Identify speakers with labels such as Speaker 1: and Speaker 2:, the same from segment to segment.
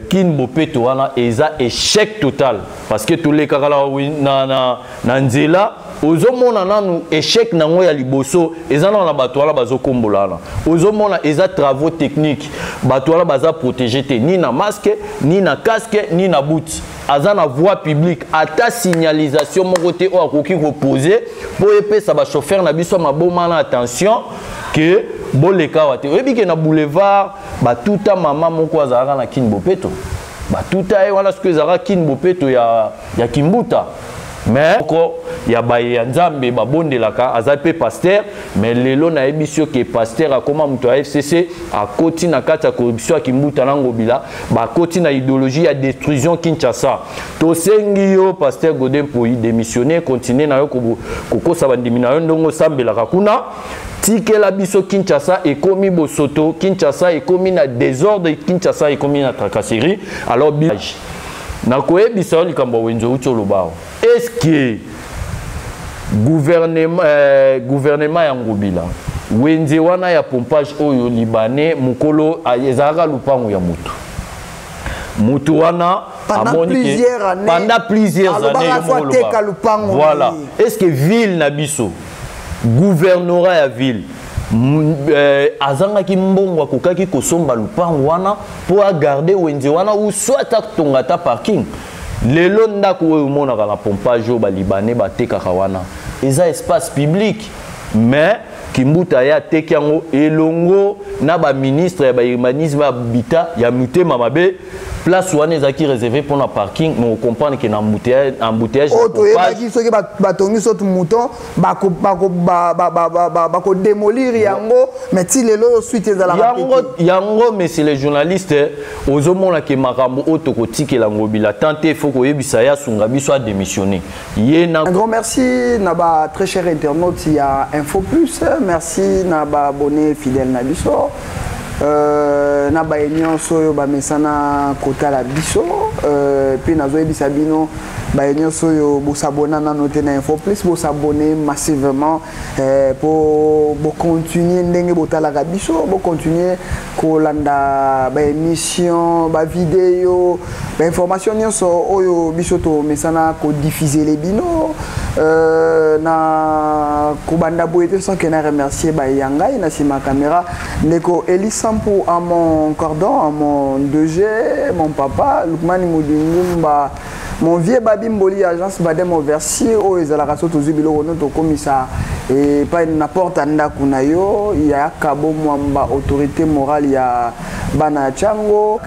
Speaker 1: kin bopeto wana eza échec total parce que tous les kakala na nzela ozomona nanu échec nango ya liboso eza na bato wala bazokombolana ozomona eza travaux techniques bato wala baza protéger te ni na masque ni na casque ni na boot aza na voie publique ata signalisation moko te o akoki reposer po epesa ba chauffeur na biso maboma na attention que boleka wate oyebi ke na boulevard batuta mama moko azalaka na kin bopeto batuta e wana ce que ezalaka kin bopeto ya Kimbuta mais ya baye ya nzambe babondelaka aza pe pasteur mais lelo na ebisio ke pasteur akoma muto ya FCC akoti na kati ya corruption ya Kimbuta na Ngobila bakoti na idéologie ya destruction Kinshasa to sengi yo pasteur Godin Poyi démissionner continuer na yo kokosa bandimi na yo ndongo sambelaka kuna tikela biso Kinshasa ekomi bosoto Kinshasa ekomi na désordre Kinshasa ekomi na tracasserie alors na koyebisa likambo wenzo uti olobao est-ce que gouvernement ya Ngobila wenze wana ya pompage oyo libanais mukolo ezaka lupango ya mutu wana
Speaker 2: pendant plusieurs années
Speaker 1: voilà est-ce que ville na biso gouvernorat ya ville azangaki mbongo akokaki kosomba lupango wana po agarder wenze wana ou soit tongata parking lelo ndako oyo monaka na pompage oyo balibane batekaka wana eza espace public mais Kimbuta ya teki yango elongo na ba ministre ya ba urbanisme habitat ya mutema mabe place wana ezaki réservé pour na parking mais on comprend que na embouteillage
Speaker 2: auto yebaki soki batongi sotu mouton bako démolir yango mais ti lelo suite ezala
Speaker 1: yango mais c'est les journalistes ozomona ke makambo auto kotikela Ngobila tante faut ko yebisa ya sunga biso a démissionner yena
Speaker 2: un grand merci na ba très cher internaute il y a Info Plus merci na ba abonné fidèle na biso na ba nyonso yo ba mesana kota la biso puis nazo yebisa bino ba nyonso yo bo s'abonner na noter na Info Plus bo s'abonner massivement pour continuer ndenge botala ka biso bo continuer ko landa ba émission ba vidéo ba information nyonso oyo biso to mesana ko diffuser les bino na kubanda boete sans que na remercier ba yanga na sima caméra neko Elisampo à mon cordon à mon 2G mon papa Lukmani Mudingumba mon vieux Babimboli agence Badem Oversi o ezalaka soto zubilo wono to komisa et pas n'importe anda kunayo il y a kabo mwamba autorité morale ya bana chango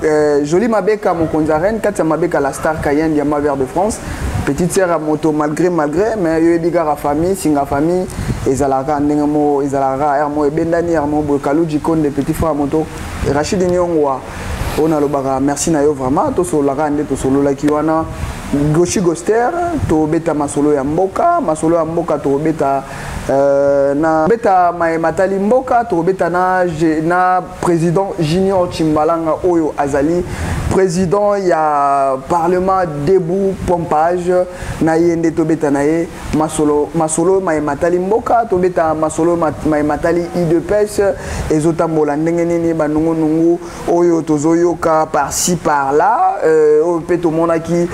Speaker 2: joli mabeka mon konzaren katia mabeka la star Cayenne ya Maver de France petite sœur à moto malgré mais yo ebigara famille singa famille ezalaka ndengemo ezalaka ermo ebendani ermo bokaluji konde petit frère moto Rachid Nyongwa on a le baga merci na yo vraiment to solo la ande to solo la kiwana Goshi Goster to beta masolo ya mboka to beta na beta matali mboka to beta na président Junior Chimbalanga oyo azali président ya parlement debout pompage na yende to beta na ye masolo matali mboka to beta masolo matali IDPS ezotambola ndenge nini banungu nungu oyo tozoyoka par-ci par-là oyo peto monaki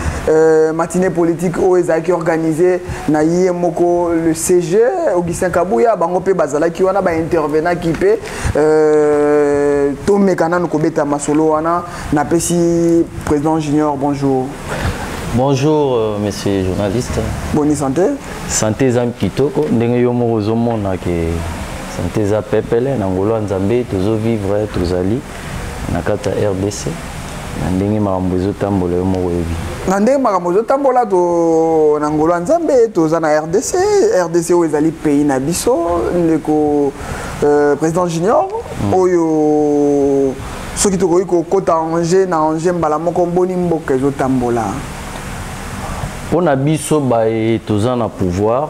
Speaker 2: matinée politique au ezaki organisé na yé moko le CG Augustin Kabouya bango pe bazala ki wana ba intervenant ki pe to mekana no kobeta masolo wana na pesi président Junior bonjour.
Speaker 1: Bonjour monsieur journaliste.
Speaker 2: Bonne santé.
Speaker 1: Santé zam kitoko ndenge yo mo ozomona ke santé za pepele na ngolo nzambe tozo vivre tozali na kata RDC. Ndenge makambo ezotambola yo moko yebi
Speaker 2: ndenge makambo ezotambola to na ngolo nzambe toza na RDC oyo ezali pays na biso ndeko président Junior oyo soki tokoki kokota Angers mbala moko mboni mboka ezotambola
Speaker 1: mpona biso baye toza na pouvoir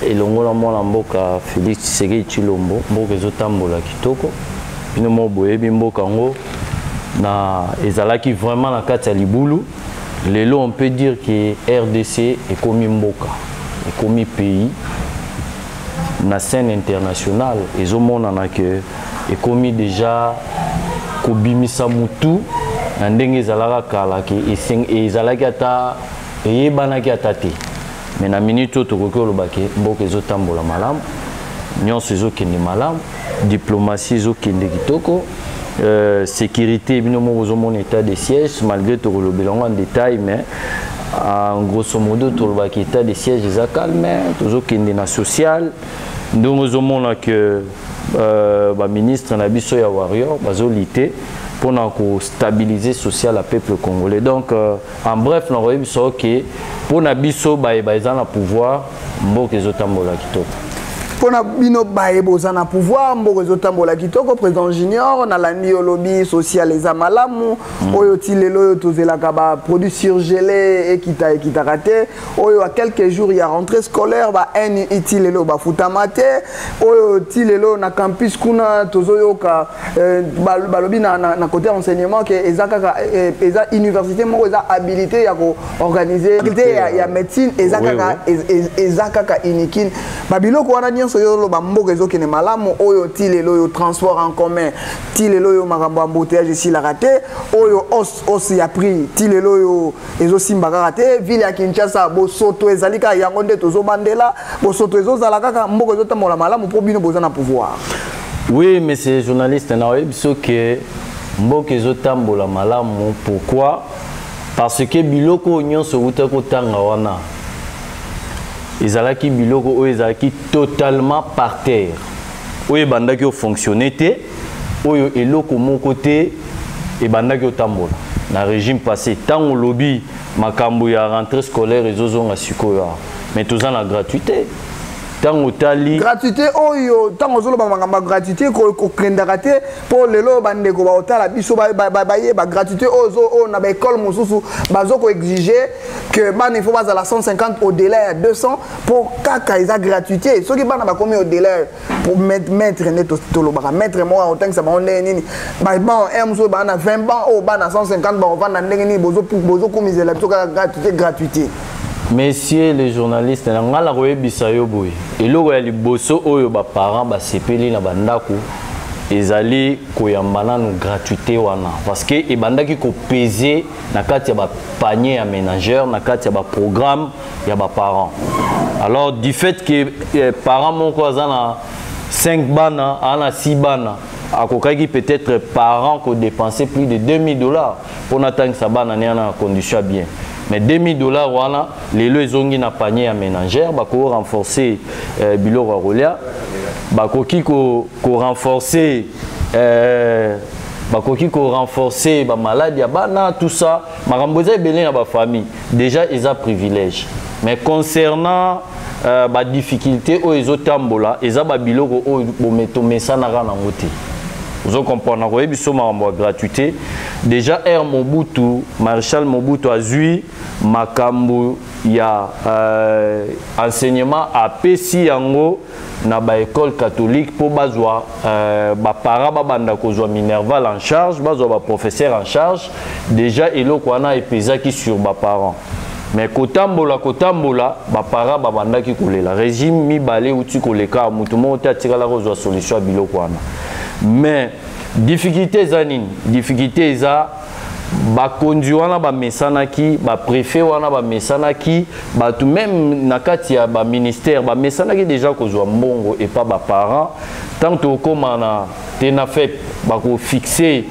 Speaker 1: elongola mwana mboka Félix Tshisekedi Tshilombo mboka ezotambola kitoko bino mo boyebi mboka ngo na ezalaki vraiment na kati ya libulu lelo on peut dire que RDC est comme mboka est comme pays na scène internationale ezomona na que est comme déjà kobimisa mutu na ndenge ezalaka kala ki ezalaki ata eyebanaki ata te mais na minute oyo tokoki oloba ke mboka ezotambola malamu nyonso ezokende malamu diplomatie ezokende kitoko sécurité bino moko ozomona état de siège malgré tokolobela yango en détail mais en grosso modo tolobaki état de siège eza calme tozokende na social ndenge ozomona ke baministre na biso ya warrior bazolite mpona kostabiliser social ya peuple congolais donc en bref nakoyebi biso ke mpona biso bayeba eza na pouvoir mboka ezotambola kitoko
Speaker 2: pona bino baye bozana pouvoir mboko ezotambola kitoko président junior na landi lobby social eza malamu oyo tilelo oyo tozelaka ba produits surgelés ekitaka te oyo à quelques jours ya rentrée scolaire ba eni itilelo ba futama te oyo tilelo na campus kuna tozoyoka balobi na côté enseignement que ezaka eza université moko eza habilité ya ko organiser faculté ya médecine ezaka inikine babiloko wana soyo ba mboka ezokene malamu oyo tilelo yo transport en commun tilelo yo makambo embouteillage ici la raté oyo os ya prix tilelo yo ezosimba kaka te ville ya Kinshasa bosoto ezalika yango nde tozobandela bosoto ezozala kaka mboka ezotambola malamu po bino bozana pouvoir.
Speaker 1: Oui monsieur journaliste na biso ke mboka ezotambola malamu pourquoi parce que biloko nyonso utako tanga wana ezalaki biloko oyo ezalaki totalement par terre oyo ebandaki ofonctionne te oyo eloko moko te ebandaki otambola na régime passé ntango olobi makambo ya rentrée scolaire ezozonga sikoyo mais toza na gratuité tango tali
Speaker 2: gratuité oyo tango zolo ba ngamba gratuité ko kendaka te pour lelo bande ko ba otala biso ba gratuité ozo na ba école mususu bazoko exiger que ban il faut baza la 150 au délai à 200 pour kaka isa gratuité soki bana ba komi au délai pour mettre neto tolo ba mettre moi autant que ça ba onde nini ba bon muso ba na 20 ban o ba na 150 ba on va na ndenge ni bozo komiser la biso gratuité.
Speaker 1: Messieurs les journalistes, ngala koyebisa yo boye eloko ya liboso oyo ba parents ba sepeli na bandako ezali koyambana no gratuité wana parce que ebandaki ko peser na kati ya ba panier ya ménageur na kati ya ba programme ya ba parents. Alors du fait que parents moko azana 5 bana ana 6 bana akokaki peut-être parents ko dépenser plus de $2000 pour n'attendre sa bana na condition bien. Mais $2000 wana lelo ezongi na panier ya ménagère bako renforcer biloko rolia bakoki ko renforcer ba maladie ya bana tout ça makambo za ebele na ba famille déjà eza privilège mais concernant ba difficulté o ezotambola eza ba biloko o bometo mesanaka na ngote. Vous comprenez quoi biso makambo gratuité déjà Air Mobutu Marshal Mobutu azui makambo ya enseignement a pesi yango na ba école catholique pour bazwa ba para ba banda kozwa minerval en charge bazwa ba professeur en charge déjà eloko wana epezaki sur ba parents mais kotambola ba para ba banda ki kolela régime mibale uti koleka mutu mo tatikala kozwa solution biloko wana. Mais difficulté zanine difficulté eza ba conduit wana ba mesanaki ba préfet wana ba mesanaki ba tout même na kati ya ba ministère ba mesanaki déjà kozwa mbongo et pas ba parents tant to komana tena fait ba ko fixer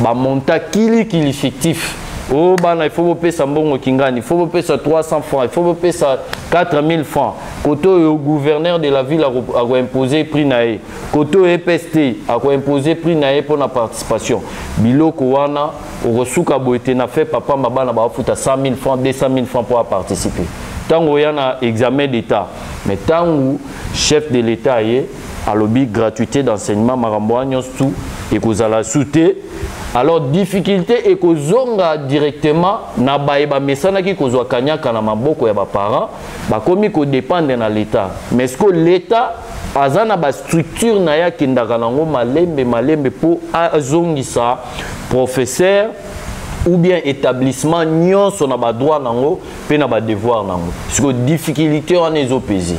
Speaker 1: ba montant kili fictif. Oh bana il faut payer ça mbongo kingani, il faut payer ça 300 francs, il faut payer ça 4000 francs. Koto le gouverneur de la ville a imposé prix naé. Koto EPST a imposé prix naé pour la participation. Biloko wana osuka boete na fait papa mabana ba futa 100 000 francs, 200 000 francs pour participer. Tango yana examen d'état, mais tango chef de l'état yé a lobby gratuité d'enseignement marambo nyonsu et kozala souté. Alors difficulté et kozonga directement na baeba mesana ki kozwa kanyaka na maboko ya ba parents ba komi ko dépendre na l'état mais est-ce que l'état azana ba structure na ya kindaka nango malembe pour azongisa professeur ou bien établissement nyonso na ba droit nango pe na ba devoir nango parce que difficulté on ezopesi.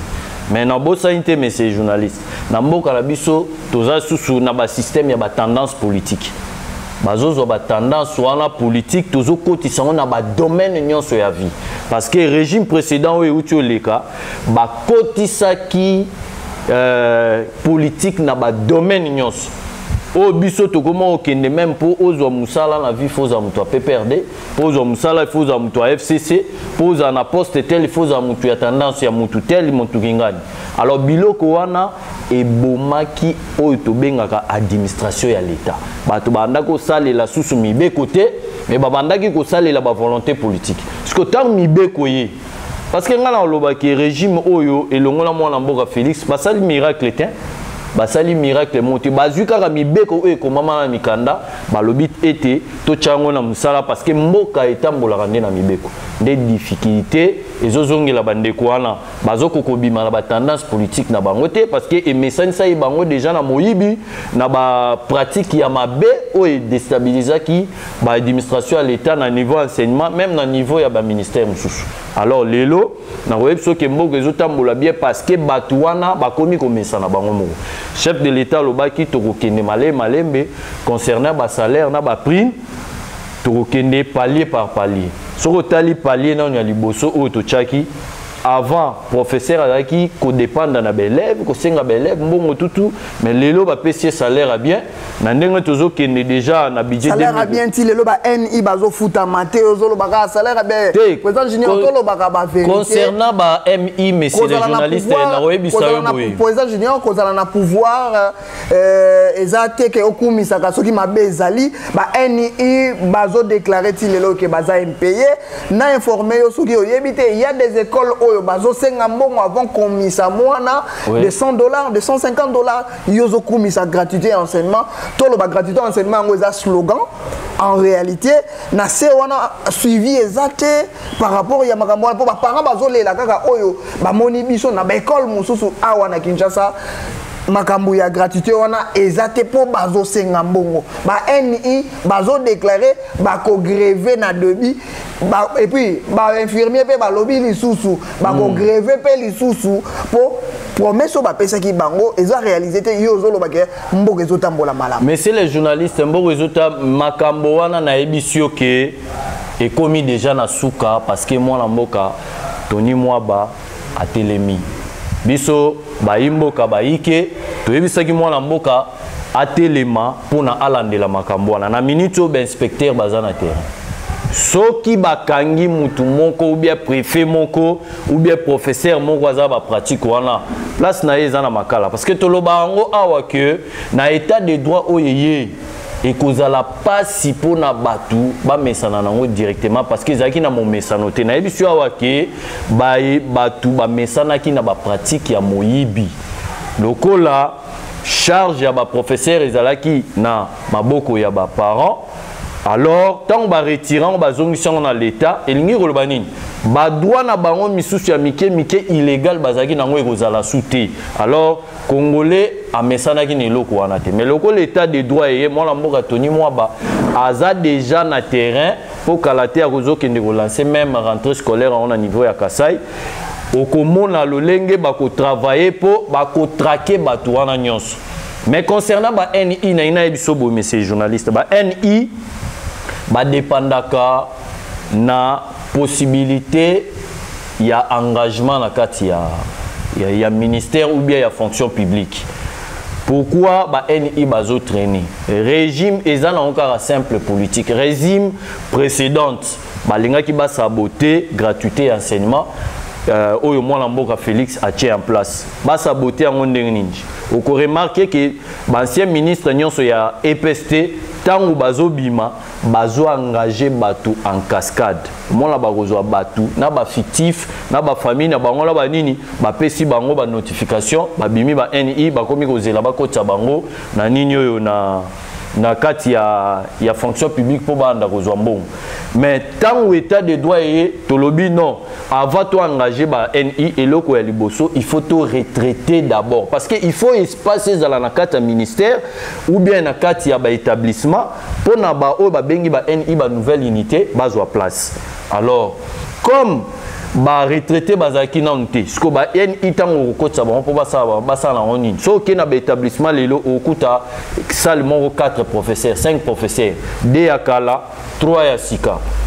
Speaker 1: Mais na bosa inte mais c'est journaliste na mboka la biso toza susu na ba système ya ba tendance politique. bazozo ba tendance wana politique tozo kotisa na ba domaine nyonso ya vie parce que régime précédent oyo uti oleka ba kotisa ki politique na ba domaine nyonso o biso to comment okende même pour ozwa musala na vie faut za muto PPRD pour ozwa musala faut za muto FCC pour za na poste tel faut za muto ya tendance ya muto tel muto kingani alors biloko wana ebomaki oyo to bengaka administration ya l'état bato banda ko salela susu mibe côté mais babandaki ko salela ba volonté politique parce que tant mibe koye parce que ngana olobaki régime oyo elongola mwana mboka Félix basali miracle te basali miracle monti bazuka ka mibeko e ko mama na mikanda balobit été to chango na musala parce que mboka etambola rande na mibeko des difficultés ezozongela bandeko wana bazoko kobima na ba tendance politique na bango te parce que e message ça bango déjà na moyibi na ba pratique ya mabe o déstabiliser qui ba administration à l'état na niveau enseignement même na niveau ya ba ministère mususu alors lelo na webso ke mboka ezotambola bien parce que batuana bakomi komesa na bango moko chef de l'état lobaki tokokende malembe concernant ba salaire na ba prime tokokende palier par palier soko tali palier na nya liboso o to chaki avant professeur azaki ko dépendre na élève ko senga élève mbongo tutu mais lelo ba pesier salaire à bien na ndenge tozo kende déjà na budget
Speaker 2: salaire à bien ti lelo ba NI bazo futa maté ozolo baka salaire à bien président junior tolo baka ba vérité
Speaker 1: concernant ba MI monsieur les journalistes na oyebisa yo boye
Speaker 2: président junior kozala na pouvoir ezate ke okumisa ka soki mabe ezali ba NI bazo déclarer ti lelo ke baza impayé na informer yo soki oyebite il y a des écoles bazo senga mbongo avant komisa mwana de $100 de $150 yozo komisa gratuité enseignement tolo ba gratuité enseignement ngo za slogan en réalité na se wana suivi exact par rapport ya makambo pour ba parents bazo lela kaka oyo ba moni biso na ba école mususu awa na Kinshasa makambo ya gratuité wana ezate po bazo senga mbongo ba NI bazo déclarer ba ko gréver na debi ba et puis ba infirmier pe ba lobby lisusu ba ko gréver pe lisusu po promesse ba pesa ki bango ezo réaliser te yo zo lobake mboko ezo tambola malamu
Speaker 1: mais c'est les journalistes mboko ezo ta makambo wana na ebisio ke et commis déjà na suka parce que moi na mboka Tony Mwaba a telemi biso baimboka baike toyebisaki mwana mboka atelema pona alandela makambo wana na minute o inspecteur bazana terrain soki bakangi mutu moko ou bien préfet moko ou bien professeur moko aza ba pratique wana place na ezana makala parce que toloba ngo awa que na état de droit oyeye et kozala pasi pona batu ba mesana nango directement parce que zaki na mo mesano te na ebisu awa ke batu ba mesana ki na ba pratique ya moyibi lokola charge ya ba professeur ezalaki na maboko ya ba parents alors tant ba retirant ba zongisson na l'état elingi koloba nini ba droit na bango misusu ya mike illégal bazaki nango ekozala souté alors congolais a mesana ki ne loko wana te mais loko l'état de droit et moi la mboka Tony Mwaba aza déjà na terrain pour kalater akozo kende ko lancer même rentrée scolaire on a niveau ya Kasai okomona lolenge bako travailler pour bako traquer batu wana nyonso mais concernant ba NI na ina ebiso bo monsieur journaliste ba NI ba dépendaka na possibilité ya engagement na kati ya ministère ou bien ya fonction publique. Pourquoi ba NI bazo traîner régime ezana encore simple politique régime précédente balinga ki ba saboter gratuité enseignement oyo mwana mboka Félix a tient en place ba saboter en ndenge nini oko remarquer que l'ancien ministre nyonso ya EPST tango bazo bima bazo engagé batu en cascade mona bakozwa batu na ba fictif na ba famille na bango la ba nini ba pesi bango ba notification ba bimi ba NI ba komi kozela ba kota bango na nini oyo na kati ya fonction publique pour banda kozwa mbongo mais tant état de droit et tolobi non avant to engager ba NI et loko ya liboso il faut to retraiter d'abord parce que il faut espacer dans la kati ya ministère ou bien na kati ya ba établissement pour na ba o ba bengi ba NI ba nouvelle unité bazwa place alors comme ba retraité bazaki na nté siko ba NI tango kokotsa ba po basa na onini so ke na ba établissement lelo okuta seulement 4 professeurs 5 professeurs 2 ya kala 3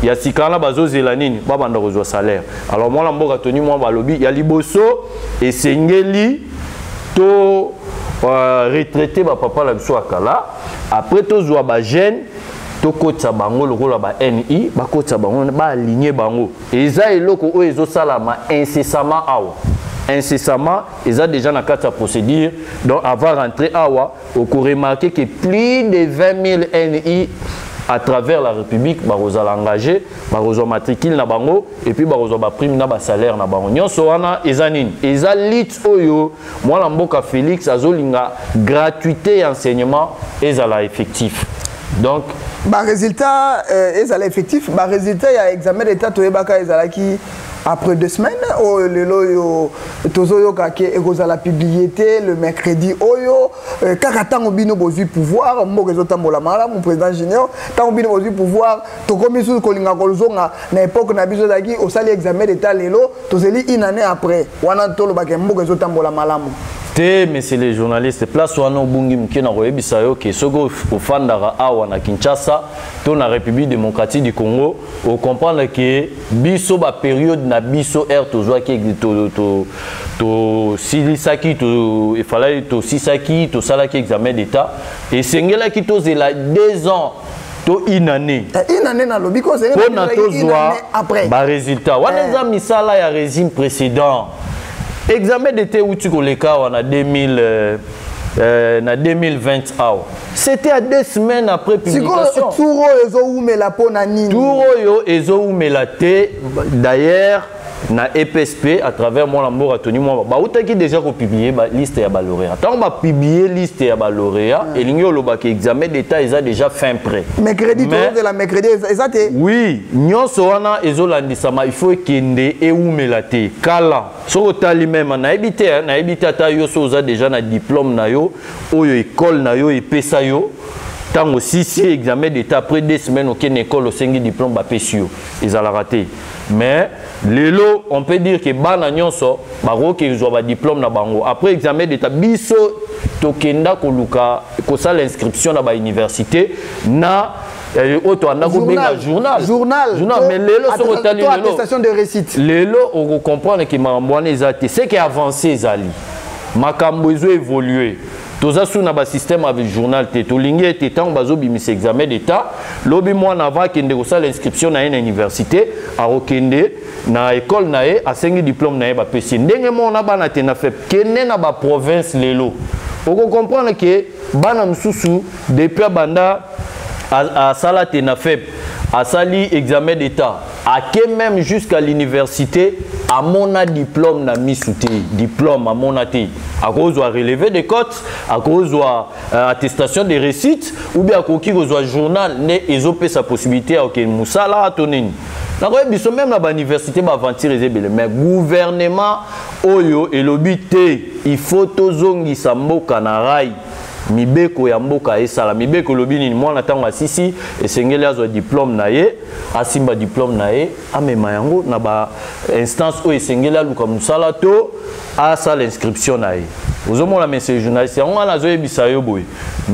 Speaker 1: ya sika na bazozela nini ba banda kozwa salaire alors moi la mboka toni moi balobi ya liboso esengeli to retraité ba papa la biso akala après to zwa ba jeune to kotsa bango lokola ba NI ba kotsa bango ba aligner bango eza eloko o ezo salama incessamment awa incessamment eza déjà na kata procédure donc avant rentrer awa on peut remarquer que plus de 20 000 NI à travers la République baroza l'engagé baroza matricule na bango et puis baroza ba prime na ba salaire na bango nyonso wana eza nini eza lit oyo moi la mboka Félix azolinga gratuité enseignement ezala effectif donc
Speaker 2: ba résultat ezala effectif ba résultat ya examen d'état toyebaka ezala ki après 2 semaines le loyo tozoyo kake ekozala publié le mercredi oyo kaka tango bino bozwi pouvoir mboka ezotambola malamu président junior tango bino bozwi pouvoir tokomi sur kolinga kolzonga na époque na biso zaki osali examen d'état lelo tozeli une année après wana tolobaka mboka ezotambola malamu
Speaker 1: te mais c'est les journalistes place wana obungi mke na koyebisa yo ke soko ofandaka awa na Kinshasa to na République démocratique du Congo o comprendre que biso ba période na biso tozwaki to silisaki to il fallait to sisaki to salaki examen d'état et sengelaki to zela 2 ans to une année
Speaker 2: na lobiko c'est
Speaker 1: une année après ba résultat wana za misala ya régime précédent examen d'été où tu koleka en 2020 c'était à 2 semaines après publication
Speaker 2: Touro ezo umela pona nini
Speaker 1: Touro yo ezo umela te d'ailleurs na EPSP à travers moi l'amour Tony moi ba utaki déjà ko publier ba liste ya ba lauréat tant ba publier liste ya ba lauréat et lingo loba que examen d'état ils a déjà fin prêt
Speaker 2: mercredi de la mercredi exact
Speaker 1: oui nyonso wana ezolandisama il faut kende e umela te kala so tali même na ebité ta yo so za déjà na diplôme na yo oyo école na yo epesa yo tant aussi si examen d'état après 2 semaines aucune école au sengi diplôme ba pesio ils a la raté mais lelo on peut dire que bana nyonso baro ke zo ba diplôme na bango après examen d'état biso tokenda koluka ko sa l'inscription na ba université na auto andako benga journal mais lelo so tali lelo
Speaker 2: attestation de réussite
Speaker 1: lelo on comprendre que mambwana ezati c'est que avancé zali makambo ezo évoluer toza suna ba système avec journal te to lingi ete tant bazo bimis examen d'état lobi moi na va kende ko sa l'inscription na une université a okende na école na e a sengi diplôme na e ba pesi ndenge mo na bana te na fait kende na ba province lelo oko comprendre que bana msusu depuis banda a sala te na fait a sali examen d'état a que même jusqu'à l'université à mon diplôme na misouté diplôme à mon athée à cause de relever des cotes à cause de attestation de réussite ou bien à cause de journal ne ezopé sa possibilité à aucun musala atonini na ko biso même na université ba aventure ezebele mais gouvernement oyo elobité il faut tozongisa mboka na rai mibeko ya mboka esala mibeko lobi nini mwana tango asisi esengeli azwa diplôme na ye asimba diplôme na ye amema yango na ba instance o esengeli aluka musala to asala inscription na ye ozomona message journaliste yango wana azoyebisa yo boye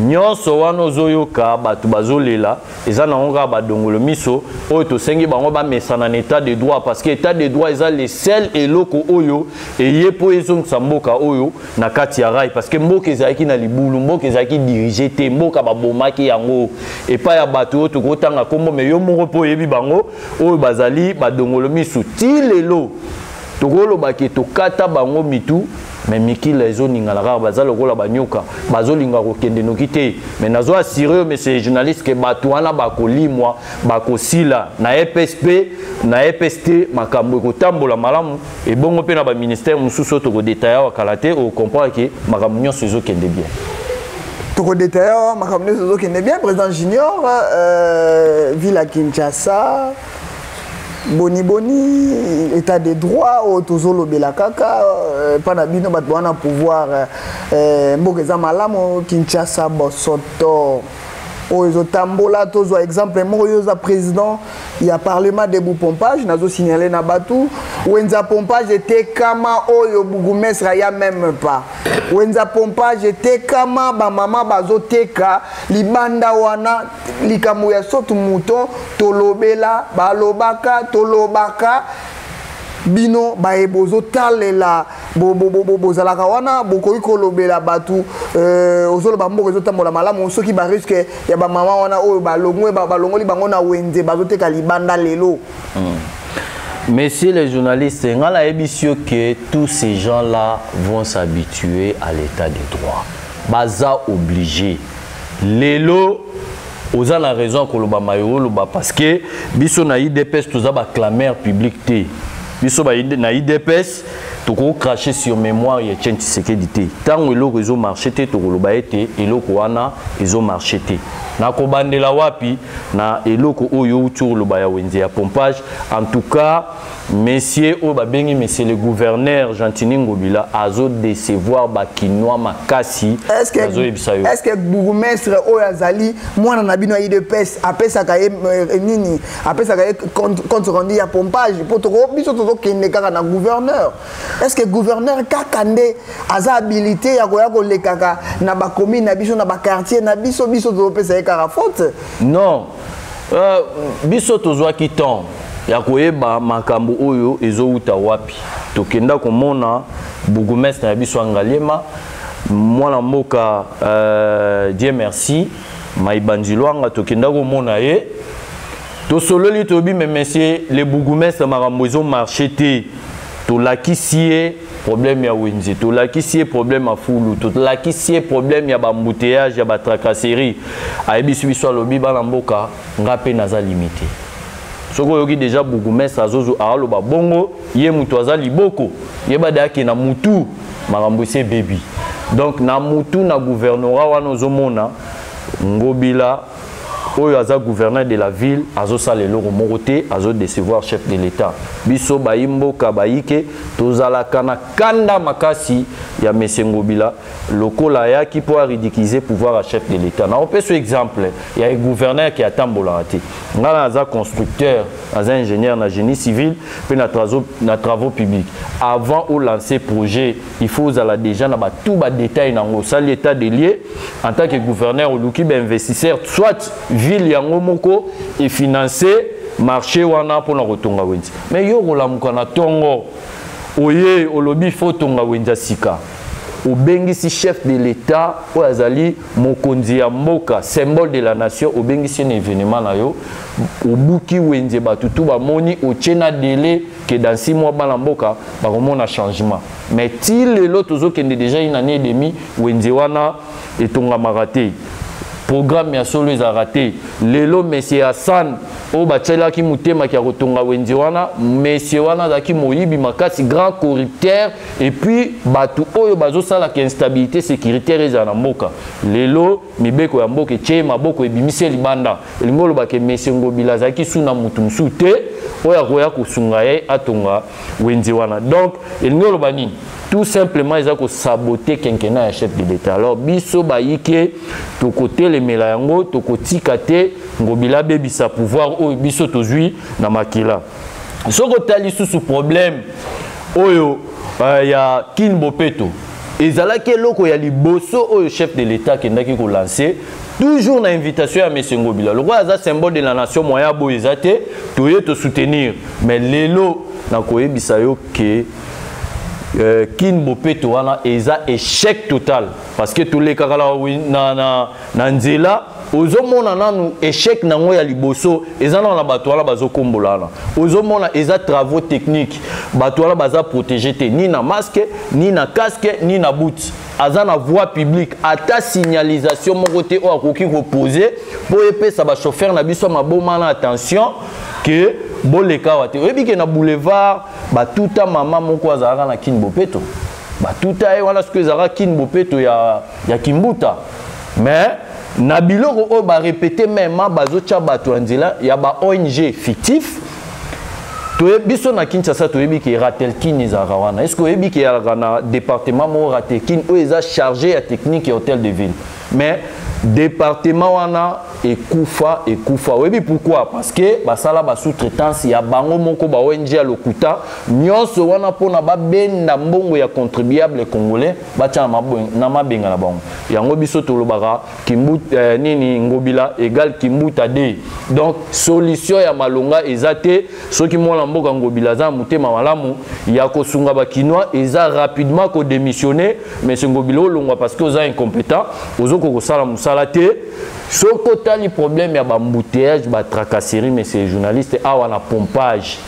Speaker 1: nyonso wana ozoyoka bato bazolela eza nango kaka badongolo miso oyo tosengi bango bamesana na état de droit parce que état de droit eza le sel eloko oyo eye mpo ezongisa mboka oyo na kati ya rai parce que mboka ezalaki na libulu mboka ezalaki dirige te mboka babomaki yango epai ya bato oyo tokotanga kombo me yo moko mpo oyebi bango oyo bazali badongolo miso ti lelo tokolobaki tokata bango mitu mais mikila ezoninga kaka baza lokola banyoka bazolinga kokende noki te mais nazo assurer monsieur journaliste que bato wana bakolimwa bakosila na EPSP na EPST makambo ekotambola malamu ebongo mpe na ba ministère mosusu toko détailler wakala te o comprendre que makambo nyonso ezokende bien
Speaker 2: toko détailler makambo nyonso ezokende bien président junior ville à Kinshasa boni état de droit au tozolo belakaka pana bino bat wana pouvoir mbokeza malamu Kinshasa bosoto oyo tambola tozwa exemple moko yo za président ya parlement de Boupompage nazo signaler na batu Wenza pompage était kama oyo bourgmestre ya même pas. Wenza pompage était kama ba mama bazoteka libanda wana likamu ya sotu mouton tolobela balobaka tolobaka bino bae bozo talela bozalaka wana bokoki kolobela batu ozolo bambo ezo tambola malamu soki ba risque ya ba mama wana oyo balongwe balongoli bango na wenze bazoteka libanda lelo.
Speaker 1: Messieurs les journalistes, on a l'habitude que tous ces gens-là vont s'habituer à l'état de droit. Baza obligé. Lelo, aux a la raison que le Bamayo, parce que biso na IDPS tous a clameur public. Biso na IDPS tout cracher sur mémoire et tiens sécurité. Tant que le réseau marché te to lo baete et lo wana réseau marché te. Na ko bandela wapi na eloko oyo autour lo baya wenze ya pompage. En tout cas, messieurs o babengi monsieur le gouverneur Gentini Ngobila azo décevoir bakinois makasi.
Speaker 2: Est-ce que bourgmestre oyazali mwana na bino IDPS apesa ka nini apesa ka compte rendu ya pompage pour to biso to kende kaka na gouverneur. Est-ce que gouverneur kakande aza habilité ya ko lekaka na ba commune na biso na ba quartier na biso to pesa ka faute?
Speaker 1: Non. Biso to zwa kiton ya koyeba makambo oyo ezouta wapi. Tokenda komona bourgmestre na biso Ngaliema mwana mboka Dieu merci Maïbanzilwanga tokenda komona ye to sololi tobi mais monsieur les bourgmestres makambo ezo marché te. To lakisie problème ya wenze, to lakisie problème à Foulou, to lakisie problème ya bambouteillage ya batracasserie. Ayebisu biso lobi bana mboka ngape naza limité. Soko yoki déjà bourgmestre azozo alo ba bongo ye mutu aza liboko, ye badaki na mutu makambo se baby. Donc na mutu na gouvernorat wana ozomona Ngobila oyo aza gouverneur de la ville azo salelo moroté azo décevoir chef de l'état biso baimbo kabaike tozalaka na kanda makasi ya monsieur Ngobila lokola ya ki pour ridiculiser pouvoir à chef de l'état na opé ce exemple il y a un gouverneur qui attend bolati ngala aza constructeur aza ingénieur na génie civil pe na travaux publics avant de lancer projet il faut uzala déjà na ba tout ba détail nango ça l'état de lié en tant que gouverneur ou luki investisseur soit ville yango moko et financer marché wana pour na kotonga wenzi mais yo kolamuka na tongo oye olobi faut tonga wenza sika obengisi chef de l'état o azali mokonzi ya mboka symbole de la nation obengisi un événement na yo obuki wenze batutu ba moni ochena délai que dans 6 mois bana mboka ba komona changement mais til lelo tozokende déjà une année et demie wenze wana etonga maraté programme ya solo eza raté lelo monsieur Hassan o batela ki mutema ki rotonga wenzi wana monsieur wana zaki moyibi makasi grand corrupteur et puis batu oyo bazo sala ki instabilité sécuritaire eza na mboka lelo mibeko ya mboka tie maboko ebimise libanda elingolo ba ke monsieur Ngobila zaki suna mutu msute oya koya kusunga ye atonga wenzi wana donc elingolo bani tout simplement ils ont saboté quinquennat chef de l'État. Alors biso baïke to côté les melayango to koti kate Ngobila bebi sa pouvoir o biso tozui na makila. Soko tali sous problème oyo ya Kin Bopeto. Ezalaki loko ya liboso oyo chef de l'État qui ndaki ko lancer toujours na invitation à monsieur Ngobila. Le roi a symbole de la nation moya bo ezate to te soutenir mais lelo na koyebisa yo ke Kin Bopeto wana eza échec total parce que tous les kakala na nzela ozomona nanu échec nango ya liboso eza na bato wala bazokombolana ozomona eza travaux techniques bato wala baza protéger te ni na masque ni na casque ni na boot aza na voie publique ata signalisation moko te o akoki reposer pour epesa ba chauffeur na biso maboma na attention que boleka wate oyebi ke na boulevard batuta mama moko azalaka na Kin Bopeto batuta e wana ce ezalaka Kin Bopeto ya Kimbuta mais na biloko oyo barépété même bazotia bato ya nzela ya ba ONG fictif biso na Kinshasa toyebi ke ratel kin ezalaka wana est ce que oyebi ke ezalaka na département moko ratel kin oyo eza chargé ya technique ya hôtel de ville mais département wana ekufa. Oui, pourquoi? Parce que basala ba sous-traitance ya bango moko ba ONG ya lokuta nyonso wana pona ba benda mbongo ya contribuable congolais batia na mabenga na bango. Yango biso tolobaka kimbuta nini ngobila égal kimbuta de. Donc solution ya malonga ezate soki mona mboka ngobila za mutema malamu ya kosunga ba kinwa eza rapidement ko démissionner mais ngobila olongwa parce que oza incompétent ozoko ko sala musala te. Soko tali problème ya bambouteillage ba tracasserie mais ces journalistes awa na pompage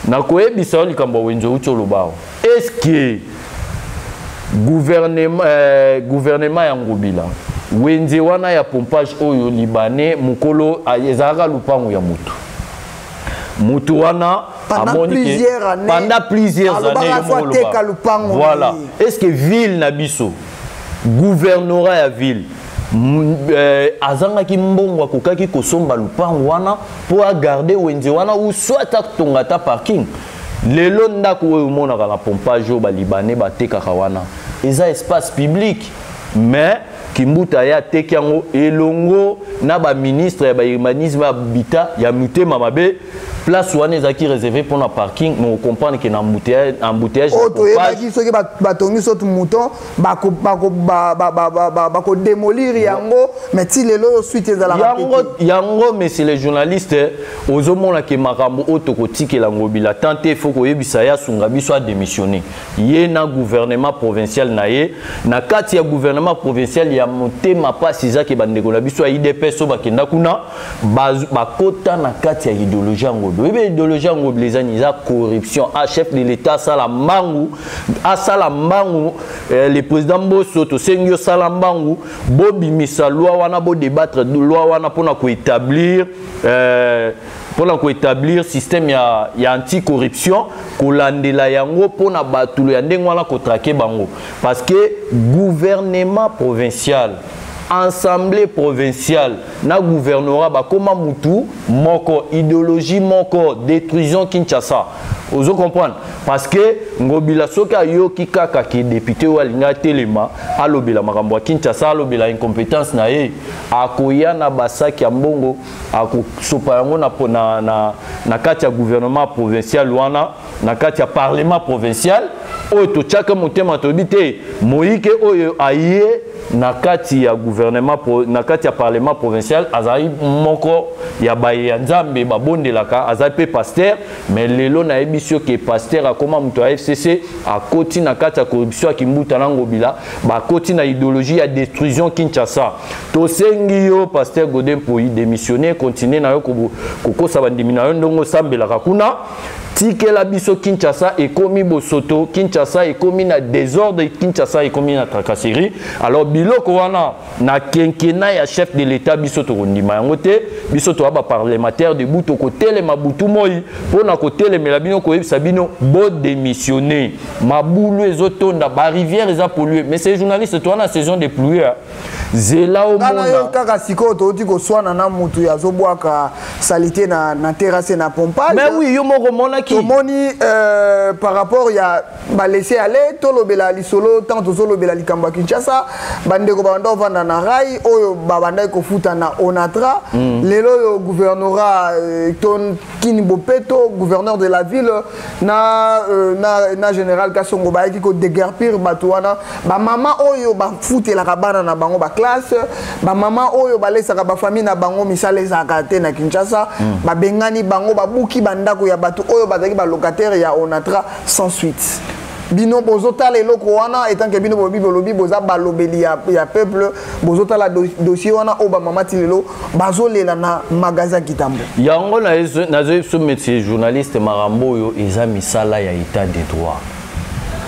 Speaker 1: na koyebisa likambo wenzo utolobao est-ce que gouvernement ya ngobila wenze wana ya pompage oyo libanais mukolo ezaka lupango ya mutu wana
Speaker 2: pendant plusieurs années
Speaker 1: voilà est-ce que ville na biso gouvernorat ya ville azanga ki mbongo kokaki kosomba lupango wana pour garder wenze wana ou soit tongata parking lelo ndako oyo monaka na pompage ba libanais batekaka wana eza espace public mais kimbuta ya tekiango elongo na ba ministre ya ba urbanisme habitat ya mutema mabe place wana ezaki réservé pour na parking mais on comprend que na embouteillage
Speaker 2: auto yebaki soki batongi sotu mouton bako démolir yango mais ti lelo suite ezala
Speaker 1: yango mais c'est les journalistes ozomona ke makambo auto kotikela ngobila tante il faut ko yebisa ya sunga biso a démissionner ye na gouvernement provincial na ye na kati ya gouvernement provincial ya motema pasi zaki bandeko na biso ya IDPS so bakenda kuna bakota na kati ya idéologie ngobi oui idéologie ngobi les ani za corruption à chef de l'état asala mbangu le président Mbosso to sengyo sala mbangu bobi misa loi wana bo débattre de loi wana pona ko établir système ya anti-corruption kolandela yango pona batulo ya ndenge wana ko traquer bango parce que gouvernement provincial assemblée provinciale na gouvernorat bakoma mutu moko idéologie moko détruisons Kinshasa ozo comprendre parce que ngobila soka yoki kaka ki député wa linga telema alobela makambo Kinshasa alobela incompétence na ye akoya na basaki ya mbongo akosopa yango na kati ya gouvernement provincial wana na kati ya parlement provincial oyo tochaka motema tobite moike oyo aye na kati ya gouvernement na kati ya parlement provincial azali moko ya baye ya nzambe babondelaka azali pe pasteur mais lelo na ebisio ke pasteur akoma muto ya FCC akoti na kati ya corruption akimbuta na ngobila bakoti na idéologie ya destruction Kinshasa tosengi yo pasteur Godin Poyi démissionner continuer na yo kokosa bandimi na yo ndongo sambelaka kuna tikela biso Kinshasa ekomi bosoto Kinshasa ekomi na désordre Kinshasa ekomi na tracasserie alors biloko wana na kenkena ya chef de l'état biso to kondima yango te biso to ba parlementaire de buto ko tele mabutu moi pona ko tele melabino ko yebisa bino bo démissionner mabulu ezotonda ba rivière eza polluée mais ces journalistes to na saison de pluie zela au monde
Speaker 2: kaka siko to ti ko swana na mutu ya zobwaka salité na terrasse na pompage
Speaker 1: mais oui yo moko mona
Speaker 2: Tomoni par rapport ya ba laisser aller tolobela lisolo tant tozolobela likambo Kinshasa bandeko banda vanda na rai oyo babanda ko futa na Onatra lelo yo gouvernorat ton Kinibopeto gouverneur de la ville na général Kasongo ba ki ko déguerpir batuana ba mama oyo ba futela kabana na bango ba classe ba mama oyo ba laisaka ba famille na bango misale zakate na Kinshasa ba bengani bango ba buki bandako ya batu oyo bazaki ba locataire ya Onatra sans suite bino bozotala eloko wana etant que bino bobi bolobi boza balobeli ya peuple bozotala dossier wana oba mama tilelo bazolela na magasin kitambo
Speaker 1: yango na zo métier journaliste marambo yo eza misala ya état de droit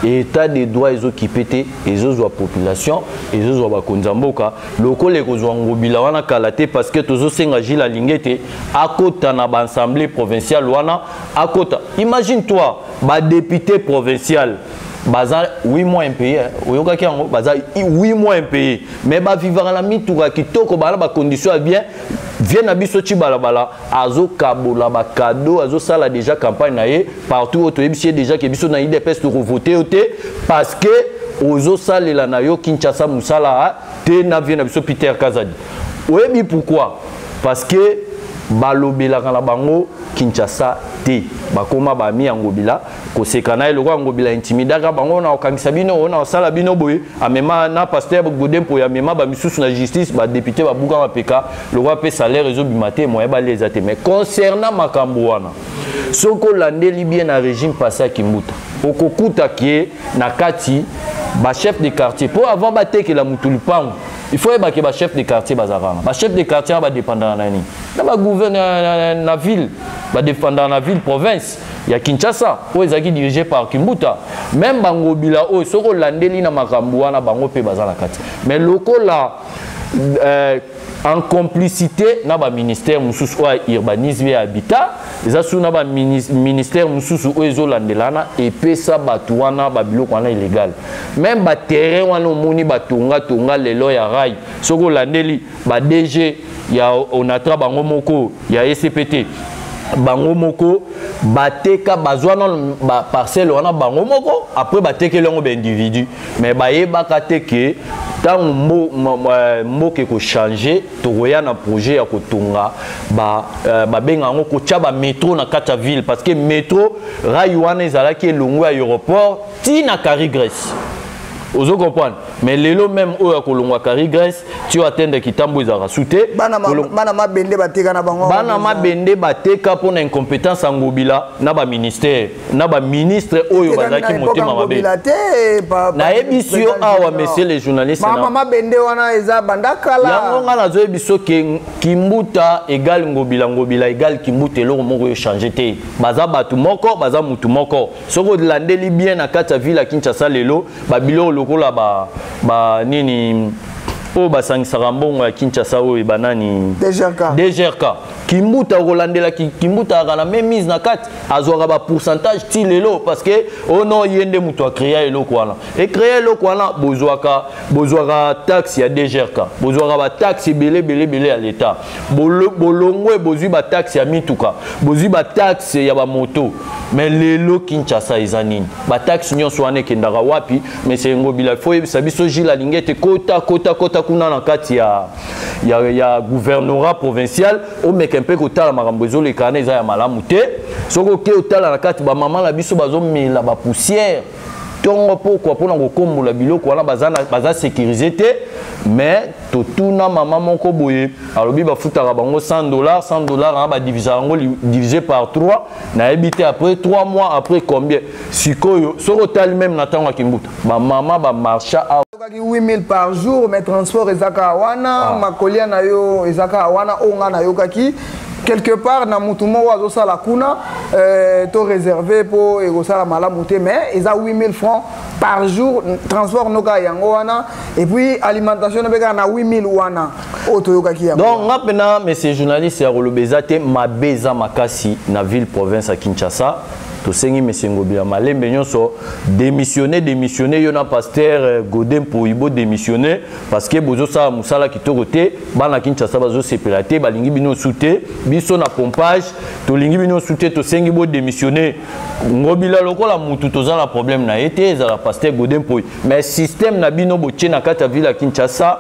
Speaker 1: état de droit ezokipe te ezozwa population ezozwa bakonza mboka lokole kozwa ngobila wana kala te parce que tozosenga Gilles Alingete akota na ba assemblée provinciale wana akota imagine toi ba député provincial baza 8 mois impayé oyoka kiango baza 8 mois impayé mais ba vivre la mituka kitoko bala ba condition bien vient à biso balabala azo kabola ba cadeau azo sala déjà campagne na ye partout au tebisi déjà que biso na IDPS to voter parce que ozo salela na yo Kinshasa musala te na vie na biso Peter Kazadi. Oyebi pourquoi? Parce que balobela kana bango Kinshasa te bakoma ba mi ngobila ko sekana eloko ngobila intimidaka bango na okangisa bino na osala bino boye amema na pasteur Godempo ya mema ba misusu na justice ba député ba buka mapeka le roi pe salaire ezo bimate moyen ba les ate. Mais concernant makambo wana soko landeli bien na régime passé à Kimbuta okokuta kie na kati ba chef de quartier pour avant ba teke la mutulupango. Il faut que les chefs de quartier bazarana. Les chefs de quartier va dépendre de nani. Na gouverneur na ville, va dépendre de la ville province. Il y a Kinshasa, où ils sont dirigés par Kimbuta. Même Bangobila, où ils sont landeli na makambuana na bango pe bazala kati. Mais loko là en complicité na ba ministère mususu urbanisme et habitat, les asu na ba ministère mususu oezo landelana et pesa batuana ba biloko wana illégal. Même ba terrain wana moni batunga tunga lelo ya rai. Soko landeli ba DG ya onatra bango moko ya SCPT. Bango moko bateka bazwana ba parcelle wana bango moko après bateke longo ba individu mais ba yebaka teke tant mo ke ko changer to roya na projet ya kotunga ba benga ngo ko tia ba métro na kata ville parce que métro rai wana ezala ki elongo ya aéroport ti na Carrie Grèce. Vous comprenez? Mais lelo même au Kolongwa Carrie Grèce, tu attends qui tambo izara souté.
Speaker 2: Banama bende bateka na bango.
Speaker 1: Banama bende bateka pour une incompétence en Ngobila na ba ministère, na ba ministre oyo bazaki motema mabe. Na ebisio awa monsieur les journalistes.
Speaker 2: Mama bende wana eza bandakala.
Speaker 1: Yango ngana zo ebiso ke Kimbuta égal Ngobila, Ngobila égal Kimbuta eloko moko yo changer te. Baza batu moko, baza mutu moko. Soko landeli bien na kata ville à Kinshasa lelo, babilo lokola ba nini o basangisa mbongo ya Kinshasa o banani DGRK Kimbuta rolandela Kimbuta na même mise na kati azwaka ba pourcentage ti lelo parce que oh non yende muto a créer eloko wana et créer eloko wana bozwaka taxe ya DGRK bozwaka ba taxe belé à l'état bolongwe bozwi ba taxe ya mituka bozwi ba taxe ya ba moto mais lelo Kinshasa ezanini ba taxe nyonso wana kendaka wapi mais c'est Ngobila faut sabiso jila lingete kota kuna na kati ya gouvernorat provincial o meke mpe kotala makambo ezolekana eza ya malamu te soko ke otala na kati ba mama la biso bazomela ba poussière tongo pourquoi pona kokombola biloko wana baza sécurisé te mais totuna mama moko boye alobi bafutaka bango $100 na ba divisé par 3 na ebité après 3 mois après combien sikoyo soko tali même na tango Kimbuta ba mama ba marcha
Speaker 2: 8000 par jour mais transport ezaka wana makolia na yo ezaka wana onga na yo kaki quelque part na mutumo wazo sala kuna to réservé pour egosala malamu te mais eza 8000 francs par jour transport noka yango wana et puis alimentation beka na 8000 wana otoyoka ki yango
Speaker 1: donc ngapena monsieur journaliste ya kolobeza te mabeza makasi na ville province à Kinshasa tosengi monsieur Ngobila malembe nyonso démissionner yona pasteur Godempo ibo démissionner parce que bozo sa musala kitoko te bana Kinshasa bazo sepelate balingi bino souté biso na pompage to lingi bino souté tosengi bo démissionner Ngobila lokola mutu tozala problème na été za la pasteur Godempo mais système na bino botie na kata ville à Kinshasa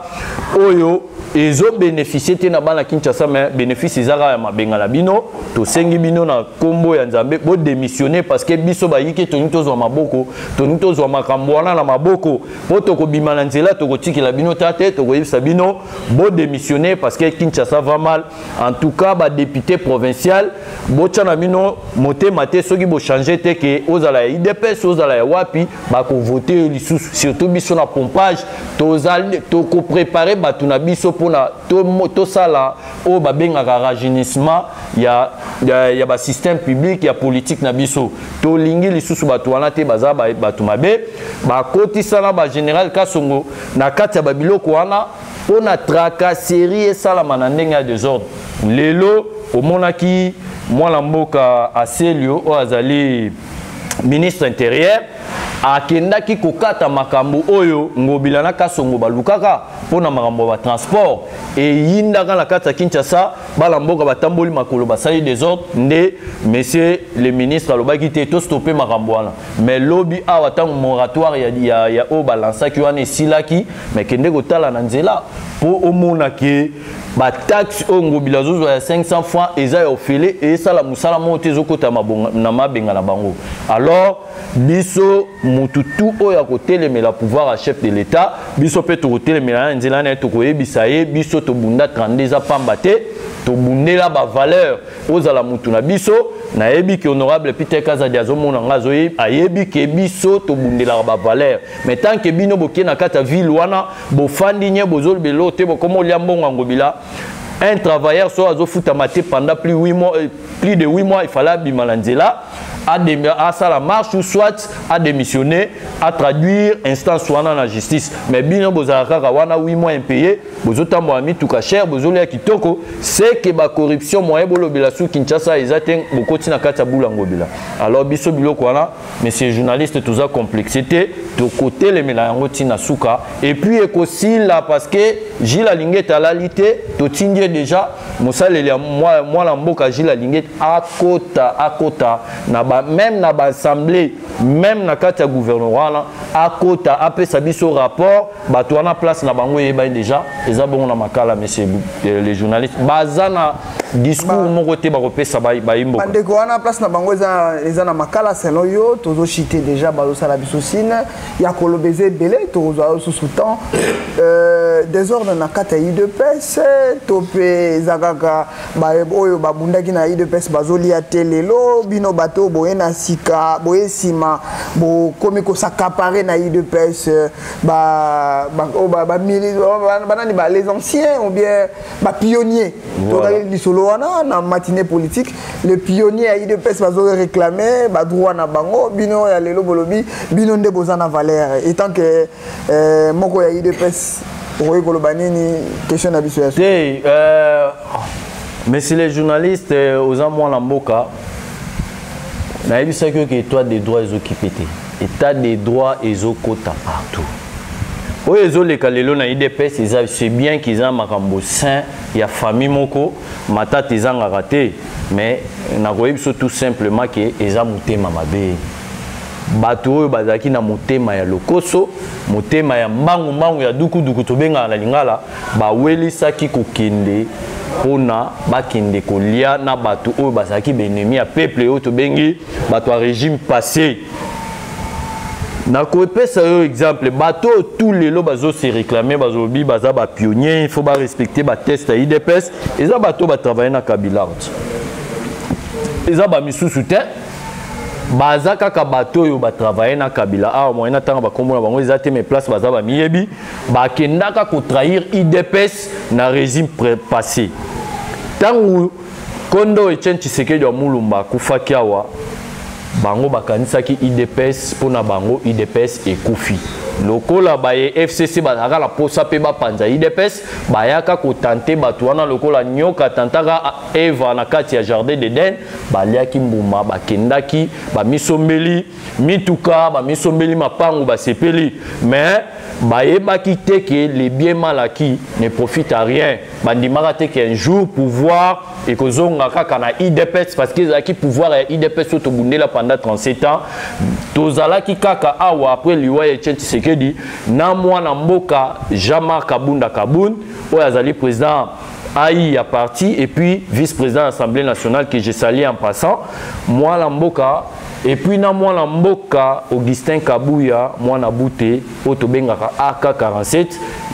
Speaker 1: oyo ezo bénéficier te na bana Kinshasa mais bénéfice ezaka ya mabenga la bino tosengi bino na kombo ya Nzambe bo démissionner parce que biso ba yiki tonito zo maboko tonito zo makambo wana na maboko po to ko bimana nzela to ko tikila bino tate to ko yebisa bino bo démissionner parce que Kinshasa va mal en tout cas ba député provincial bo tchana bino moté maté soki bo changer te ke ozala ya IDPS ozala ya wapi ba ko voter lisusu surtout biso na pompage to ko préparer batu na biso pona to sala o ba bengaka rajeunissement ya ba système public ya politique na biso to lingi lisusu batu wana te baza batu mabe ba kotisa na ba général Kasongo na kati ya babiloko wana pona tracasserie salama na ndenge ya désordre lelo omonaki mwana mboka Aselio o azali ministre intérieur akendaki kokata makambo oyo Ngobila na Kasongo balukaka pona makambo ba transport e yindaka na kata Kinshasa bala mboka batamboli makolo basali des ordres nde monsieur le ministre alobaki te to stopper makambo wana mais lobi awa tango moratoire ya o balansaki wana esilaki mais kende kotala na nzela po omona ke ba taxe o ngobila zozwa ya 500 francs eza ya ofele et ça la musala mo te zokota na mabenga na bango alors biso mututu o ya kotelemela pouvoir à chef de l'état biso pe to kotelemela nzela na to koyebisa ye biso to bunda 32 za pamba te to bundela ba valeur ozala mutu na biso na yebi ki honorable Peter Kazadi azomona ngazo ayebi ke biso to bundela ba valeur mais tant que bino boke na kata ville wana bo fandi nye bozol belo te bo komo liambonga ngobila un travailleur soit azofuta maté pendant plus de 8 mois il fallait bimalanzela à la marche ou soit à démissionner, à traduire instance soit dans la justice. Mais bien, vous avez 8 mois impayés, vous avez mis tout cas cher, vous avez kitoko, c'est que la corruption, moi, sous Kinshasa, ils atteignent beaucoup de Kataboula Ngobila. Alors, biso bilo kwana, mais ces journalistes, tout ça complexité, de côté les mélanges na souka, et puis aussi là, parce que Gilles Alinguet à la lité, tout tindie déjà, moi, la mboka Gilles Alinguet à kota, même dans l'Assemblée, même dans le gouvernement, à côté, après ça, biso rapport, tu as place na bango déjà, et ça, bon, on a makala, messieurs les journalistes. Bazana discours, mon côté, baropé, ça va imbo.
Speaker 2: Bandeko, on a place na bango, ils ont makala, c'est l'oyo, tous chité déjà, barossa la bisosine, il y a kolobezé belé, tous sous-temps, désordre na kata IDPS, topé, zagaka, oyo, babundaki na IDPS, bazoli à telelo, bino bateau, na sika boye sima bo komiko s'accaparer na IDPS les anciens ou bien pionniers donc solo wana na matinée politique le pionnier à IDPS bazo réclamer ba droit na bango bino ya lelo bolobi bino nde bozana valeur étant que moko ya IDPS oye kolobanini question na biso
Speaker 1: mais si les journalistes aux amours la mboka na yebi ça que état des droits occupés état des droits ezokota partout oyo ezoleka lelo na IDPS c'est bien qu'ils ont makambo sain ya famille moko matata ezangaka te mais na koyebi so tout simplement que eza motema mabe bato oyo bazaki na motema ya lokoso motema ya mbangu ya duku tobenga na lingala bawelisaki kokende pona bakende kolia na bato oyo bazaki benemi ya peuple oyo tobengi bato ya régime passé na kopesa yo exemple bato tous les lo bazo se réclamer bazobi baza ba pionnier il faut ba respecter ba test à IDPS eza bato ba travailler na Kabila eza ba misusu te baza kaka bato yo ba travailler na Kabila awa moyena tanga ba komona bango eza te mes places baza ba miyebi ba kendaka ko trahir IDPS na régime passé tangu kondo Etienne Tshisekedi wa Mulumba kufaki awa bango bakanisaki IDPS pona bango IDPS ekufi lokola baye FCC bazaka la posa pe ba panza IDPS bayaka ko tenter bato wana lokola nyoka tantaka Eva na kati ya jardin d'Eden baliaki mbuma bakendaki ba misombeli mituka ba misombeli mapangu ba sepeli mais bayebaki te que les biens mal acquis ne profitent à rien bandimaka te qu'un jour pouvoir et kozonga kaka na IDPS parce que zaki pouvoir ya IDPS to bundela pendant 37 ans tozalaki kaka awa après liwa ya Tshisekedi na mwana mboka Jean-Marc Kabunda Kaboun oyo azali président AI à parti et puis vice-président de l'Assemblée nationale que j'ai sali en passant mwana mboka et puis na mwana mboka Augustin Kabouya mwana bute otobengaka AK47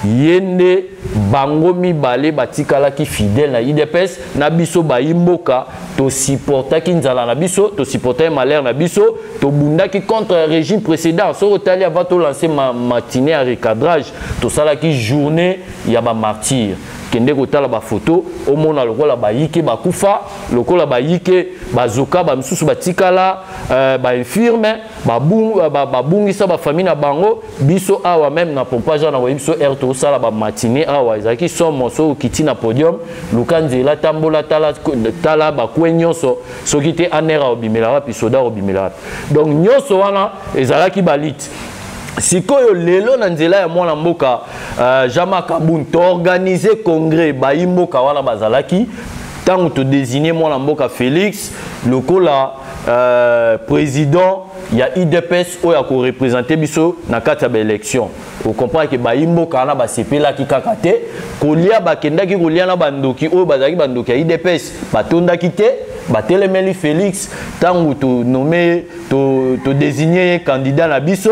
Speaker 1: yende bango mibale batikala ki fidèle na IDPS na biso baimboka to supporta ki nzala na biso to supporta malheur na biso to bundaki contre le régime précédent so otali avant to lancer matinée à recadrage to sala ki journée ya ba martyr kende kotala ba photo omona lokola bayike bakufa lokola bayike bazoka ba misusu batikala ba infirme babungisa ba famille na bango biso awa même na pompage na biso RTO sala ba matinée awa ezaki somo so kiti na podium lukanzela tambola tala ba kwenyonso soki te anera obimela wapi soda obimela wapi donc nyonso wana ezalaki balit sikoyo lelo na nzela ya mwana mboka Jean-Marc Kaboun to organiser congrès baimboka wana bazalaki tant que tu désigné moi mboka Félix lokola président il y a IDPS où il a représenté biso na kati ya élection. Vous comprenez que ba imboka na ba sepela ki kakate kolia ba kenda ki kolia na bandoki o bazaki bandoki ya IDPS batonda kite batelemeli Félix tant tu nommé tu désigné candidat na biso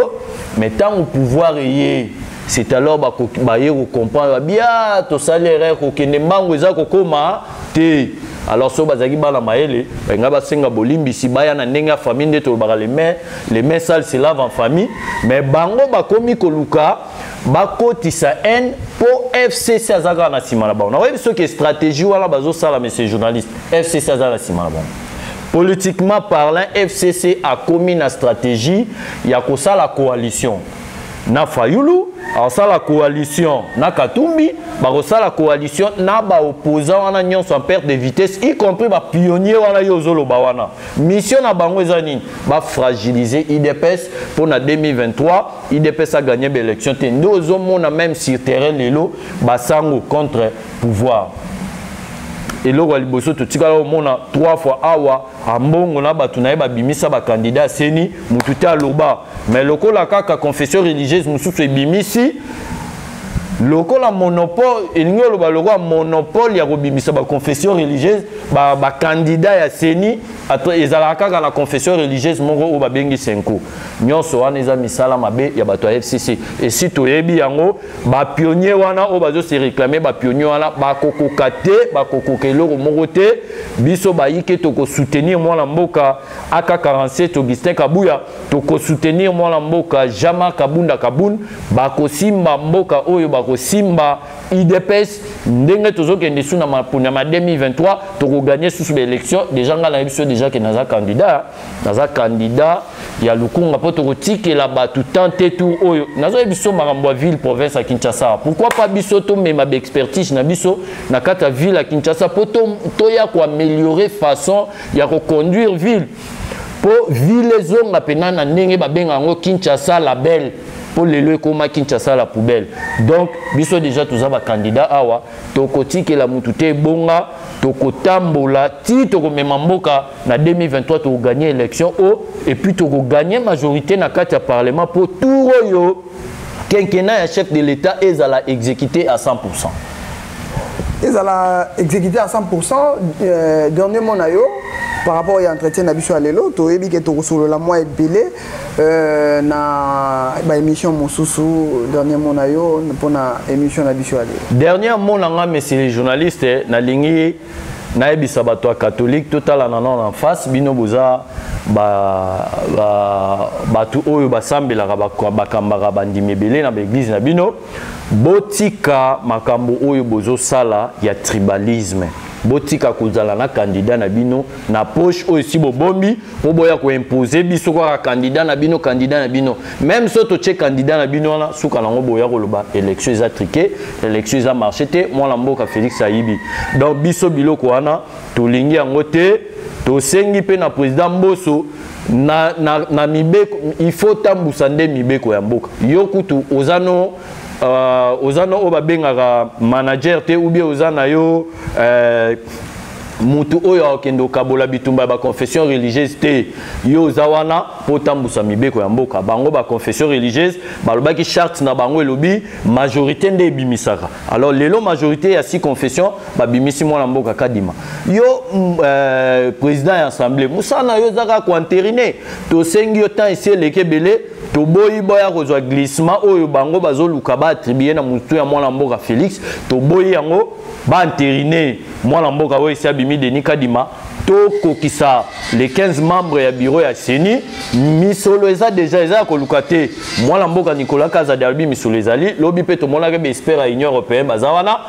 Speaker 1: mais tant au pouvoir yé c'est alors ba ye ko comprendre bien to salaire ko kende mango za ko koma te. Alors so bazaki bana maele nga basenga bolimbi si baya na ndenge famille ndeto baka les mains sales se lavent en famille mais bango bakomi koluka bakotisa haine pour FCC azaka na sima na bango na webi so ke stratégie wala bazo sala monsieur journaliste FCC azaka na sima na bango politiquement parlant FCC a commis une stratégie ya ko sala coalition na Fayulu alors ça la coalition na Katumbi ça la coalition na ba opposant wana nyonso en perte de vitesse y compris ba pionnier wana yozolo ba wana mission na bango ezani ba fragiliser IDPS pour na 2023 IDPS a gagné l'élection te ndozo mona même sur terrain lelo ba sango contre pouvoir. Et là, liboso to tika la mona 3 fois awa ambongo na batu na ba bimisa ba candidat seni mututé aloba mais lokola kaka confession religieuse mususu bimisi lokola monopole elingo loba lokola monopole ya kobimisa ba confession religieuse ba candidat ya seni ezala kaka na confession religieuse moko o ba bengi senko nyonso wana eza misala mabe ya bato ya FCC et si toyebi yango ba pionnier wana o bazo se réclamer ba pionnier wana ba kokokate ba kokokelo moko te biso ba yike to ko soutenir mwana mboka AK47 Augustin Kabuya to ko soutenir mwana mboka Jama Kabunda Kabun ba ko simba mboka oyo ba ko simba IDPS ndenge tozo kende suna ma 2023 to ko gagner sous l'élection déjà ngala biso déjà que naza candidat ya lukunga poto kotike la batu tante tout oyo nazo biso makambo ville province à Kinshasa pourquoi pas biso to mema expertise na biso na kata ville à Kinshasa poto to ya ko améliorer façon ya ko conduire ville pour ville zonga pena na ndenge ba benga ngo Kinshasa la belle pour les lieux comme Kinshasa la poubelle. Donc biso déjà tous aba candidat awa tokotike la mutute bonga tokotambola ti tokomema mboka na 2023 to gagner élection et puis to gagner majorité na kati ya parlement pour tout yo quinquennat ya chef de l'état ezala exécuté à 100%.
Speaker 2: Ezala exécuté à 100%. Dernièrement nayo par rapport à l'entretien d'Abisso Alelo, tu as dit que tu as sur la moitié de na émission Moussousou dernièrement nayo pour na émission d'Abisso Alelo.
Speaker 1: Dernièrement nga monsieur les journalistes na lingi na ebisa bato catholique total en face bino boza batu oyo basambela bakambaka bandimebele na l'église na bino botika makambo oyo bozo sala ya tribalisme. Botika kozala na candidat na bino na poche aussi bombi po boya ko imposer biso kwa candidat na bino même so to che candidat na bino na suka nango boya ko loba élection za triqué élection za marché te moi la mboka Félix Ayibi donc biso biloko wana to lingi yango te to sengi pe na président Mbosso na mibeko il faut tambusa nde mibeko ya mboka yokutu ozano oba bengaka manager te ou bien ozana yo mutu oyo akendo kabola bitumba ba confession religieuse te yo zawana potambusa mibeko ya mboka bango ba confession religieuse balobaki charte na bango elobi majorité nde bimisaka alors lelo majorité ya si confession ba bimisi mwana mboka kadima yo président ya assemblée musana yo zaka ko entériner to sengi yo temps ici lekebele to boyi boya kozwa glissement oyo bango bazoluka ba attribuer na mutu ya mwana mboka Félix to boyi yango ba entériner mwana mboka oyo isi abimi Denis Kadima to kokisa les 15 membres ya bureau ya Seni misolo eza déjà eza koluka te mwana mboka Nicolas Kazadalbi misolo ezali lobi pe to mona ke espère à Union européenne bazawana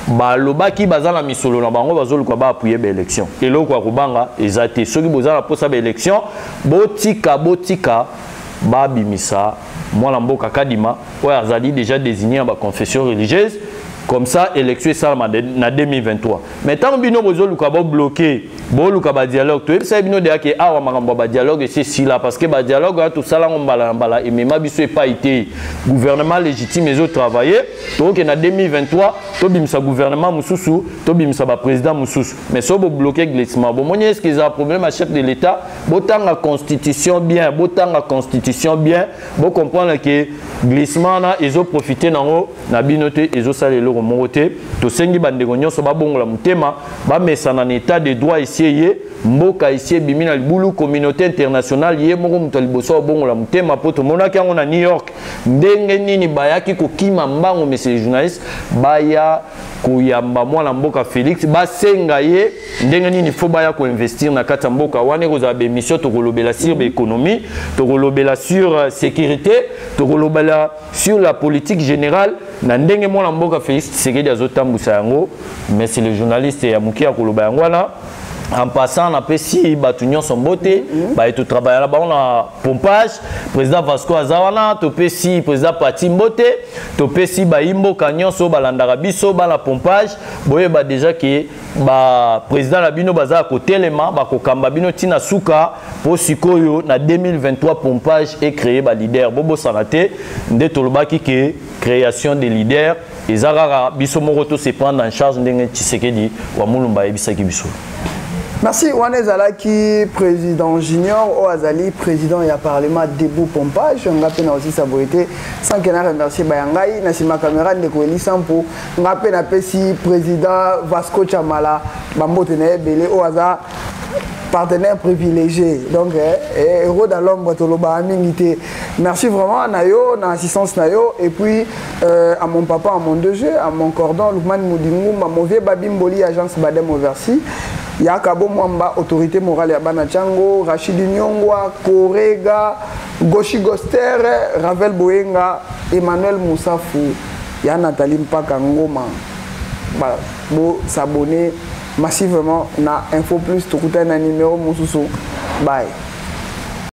Speaker 1: balobaki bazala misolo na bango bazoluka ba appuyer ba élection eloko ya kobanga eza te soki bozala posa ba élection botika ba bimisa mwana mboka Kadima oyo azali déjà désigné ba confession religieuse. Comme ça, l'élection est en 2023. Mais tant que nous avons bloqué boluka ba dialogue to ça bino de que awa makambo ba dialogue c'est si là parce que ba dialogue tout ça là on mbala et même biso pas été gouvernement légitime les autres travailler donc en 2023 to bimsa gouvernement mususu to bimsa ba président mususu mais so bo bloquer glissement bon moni est-ce qu'ils ont un problème à chef de l'état botant la constitution bien bo comprendre que glissement na ils ont profité nango na binoté ils ont salé le remonter to sengi bande gonyo so ba bongola mutema ba mesana en état de droit ici mboka ici bimina libulu communauté internationale yé moko muto liboso bongola mutema poto monaki yango na New York ndenge nini bayaki kokima mbango monsieur les journalistes baya kuyamba mwana mboka Félix basenga ye ndenge nini faut baya ko investir na kata mboka wane ko za be mission to kolobela sur économie to kolobela sur sécurité to kolobela sur la politique générale na ndenge mwana mboka Félix Tshisekedi azotambusa yango mais c'est le journaliste ya mukia koloba yango wana. En passant, on a pesi batunion son beauté, bah et tout travail là-bas on a pompage, président Vasco Azawana, to pesi président Pati Mbote, to pesi ba imbo kanyon so balandarabiso ba la pompage, boye ba déjà que ba président Labino baza côté lema ba ko kamba bino tina suka po sikoyo na 2023 pompage est créé ba leader bobo sanate nde tolobaki que création des leaders et zarara biso moroto se prendre en charge ndenge Tshisekedi wa mulumba ebisaki biso.
Speaker 2: Merci Wanezalaki, président junior, Oazali, président et parlement debout pompage. On rappelle aussi sa beauté. Sans qu'il y ait remercié Bayangai, Nassima Caméra, Nekoeli Sampo. On rappelle aussi président Vasco Chamala, Bambotene, Belé, Oaza, partenaire privilégié. Donc, héros dans l'ombre, Toloba, Amingité. Merci vraiment à Nayo, à l'assistance Nayo, et puis à mon papa, à mon 2G, à mon cordon, Lukman Moudingou, à mon vieux Babimboli, agence Badem Oversi. Yakabo Mwamba, autorité morale ya Banachango, Rachid Nyongwa, Korega, Goshi Goster, Ravel Boenga, Emmanuel Moussafou, ya Nathalie Mpaka Ngoma. Bo s'abonner massivement na Info Plus, tout un numéro Moussoussou. Bye.